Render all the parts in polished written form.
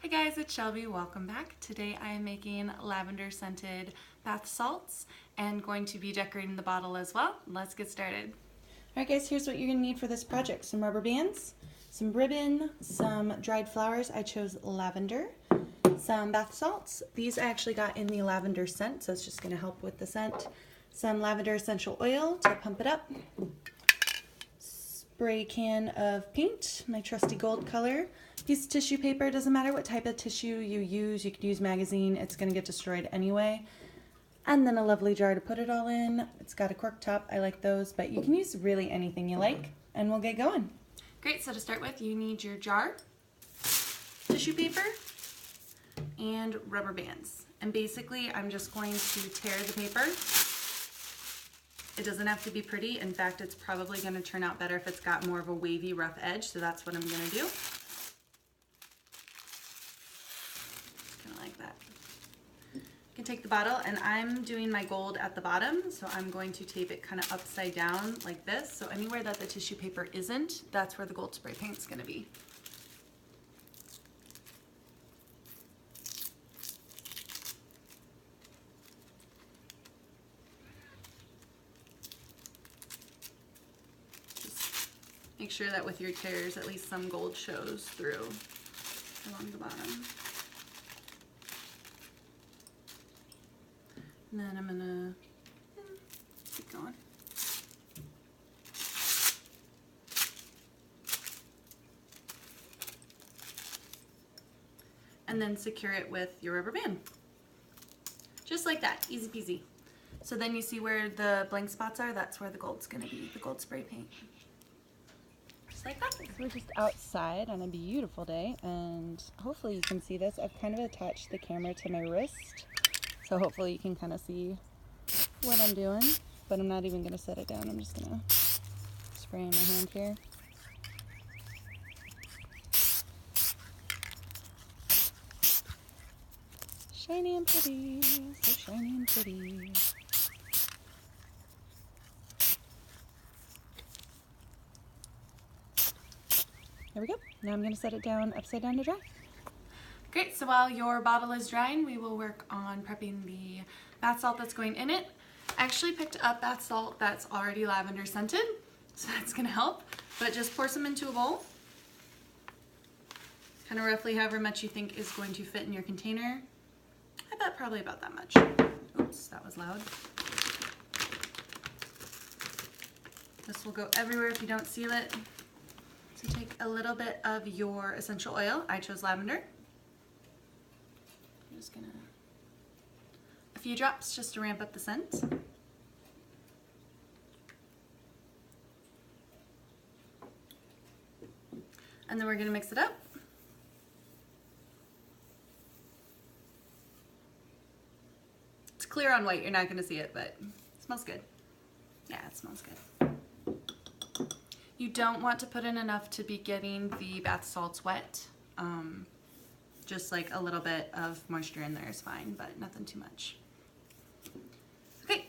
Hey guys, it's Shelby. Welcome back. Today I am making lavender scented bath salts and going to be decorating the bottle as well. Let's get started. Alright guys, here's what you're going to need for this project. Some rubber bands, some ribbon, some dried flowers. I chose lavender, some bath salts. These I actually got in the lavender scent, so it's just going to help with the scent. Some lavender essential oil to pump it up. Spray can of paint, my trusty gold color. Piece of tissue paper, doesn't matter what type of tissue you use. You could use magazine, it's going to get destroyed anyway. And then a lovely jar to put it all in. It's got a cork top, I like those, but you can use really anything you like, and we'll get going. Great, so to start with, you need your jar, tissue paper, and rubber bands. And basically, I'm just going to tear the paper. It doesn't have to be pretty. In fact, it's probably going to turn out better if it's got more of a wavy, rough edge, so that's what I'm going to do. Kind of like that. You can take the bottle, and I'm doing my gold at the bottom, so I'm going to tape it kind of upside down like this. So anywhere that the tissue paper isn't, that's where the gold spray paint's going to be. Make sure that with your tears, at least some gold shows through along the bottom. And then I'm gonna keep going. And then secure it with your rubber band. Just like that, easy peasy. So then you see where the blank spots are, that's where the gold's gonna be, the gold spray paint. Like that. So we're just outside on a beautiful day, and hopefully you can see this. I've kind of attached the camera to my wrist, so hopefully you can kind of see what I'm doing, but I'm not even going to set it down. I'm just going to spray in my hand here. Shiny and pretty, so shiny and pretty. There we go. Now I'm going to set it down upside down to dry. Great, so while your bottle is drying, we will work on prepping the bath salt that's going in it. I actually picked up bath salt that's already lavender scented, so that's going to help. But just pour some into a bowl. Kind of roughly however much you think is going to fit in your container. I bet probably about that much. Oops, that was loud. This will go everywhere if you don't seal it. So take a little bit of your essential oil. I chose lavender. I'm just gonna, a few drops just to ramp up the scent. And then we're gonna mix it up. It's clear on white, you're not gonna see it, but it smells good. Yeah, it smells good. You don't want to put in enough to be getting the bath salts wet. Just like a little bit of moisture in there is fine, but nothing too much. Okay,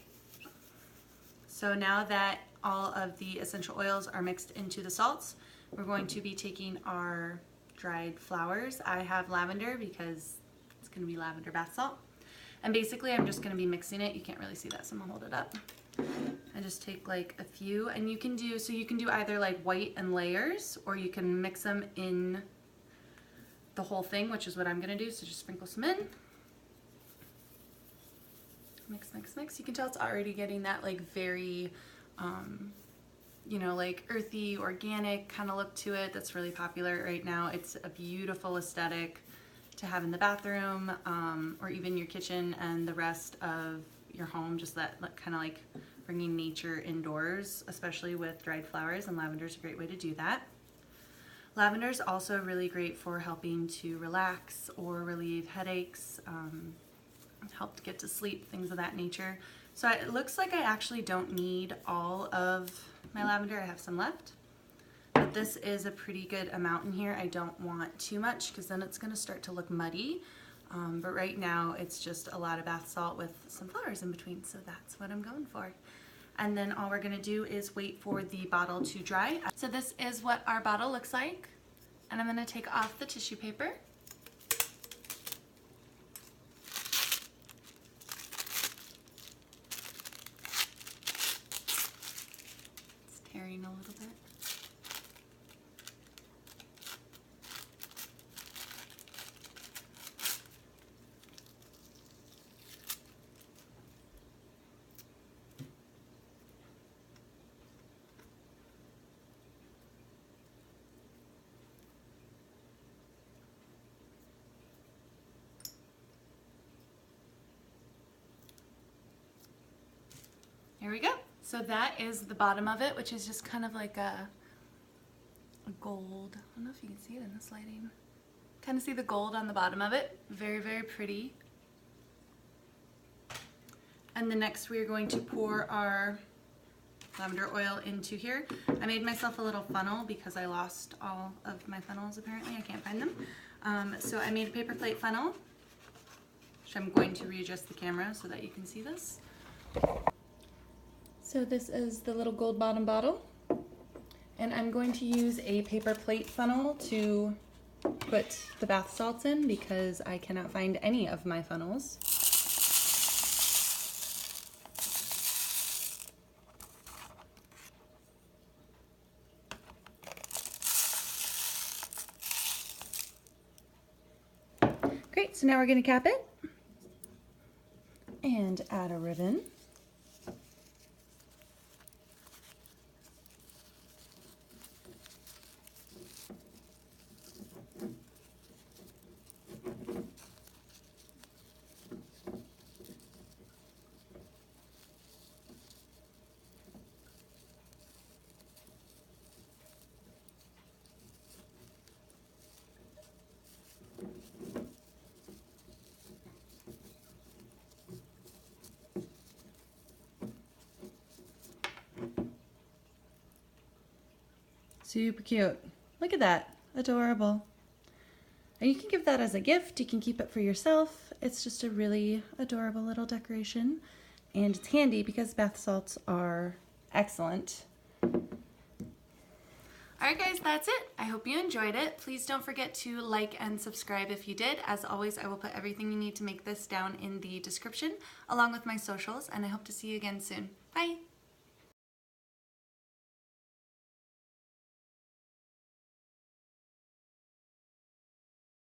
so now that all of the essential oils are mixed into the salts, we're going to be taking our dried flowers. I have lavender because it's going to be lavender bath salt. And basically I'm just going to be mixing it. You can't really see that, so I'm going to hold it up. I just take like a few, and you can do either like white and layers, or you can mix them in the whole thing, which is what I'm gonna do. So just sprinkle some in, mix, mix, mix. You can tell it's already getting that like very, you know, like earthy, organic kind of look to it. That's really popular right now. It's a beautiful aesthetic to have in the bathroom, or even your kitchen and the rest of your home. Just that kind of like bringing nature indoors, especially with dried flowers, and lavender is a great way to do that. Lavender is also really great for helping to relax or relieve headaches, help to get to sleep, things of that nature. So it looks like I actually don't need all of my lavender. I have some left, but this is a pretty good amount in here. I don't want too much because then it's going to start to look muddy. But right now it's just a lot of bath salt with some flowers in between, so that's what I'm going for. And then all we're gonna do is wait for the bottle to dry. So this is what our bottle looks like. And I'm gonna take off the tissue paper. here we go. So that is the bottom of it, which is just kind of like a gold. I don't know if you can see it in this lighting. Kind of see the gold on the bottom of it. Very, very pretty. And then next we are going to pour our lavender oil into here. I made myself a little funnel because I lost all of my funnels apparently. I can't find them. So I made a paper plate funnel, which I'm going to readjust the camera so that you can see this. So this is the little gold bottom bottle. And I'm going to use a paper plate funnel to put the bath salts in because I cannot find any of my funnels. Great, so now we're going to cap it and add a ribbon. Super cute. Look at that. Adorable. And you can give that as a gift. You can keep it for yourself. It's just a really adorable little decoration. And it's handy because bath salts are excellent. Alright guys, that's it. I hope you enjoyed it. Please don't forget to like and subscribe if you did. As always, I will put everything you need to make this down in the description, along with my socials, and I hope to see you again soon. Bye!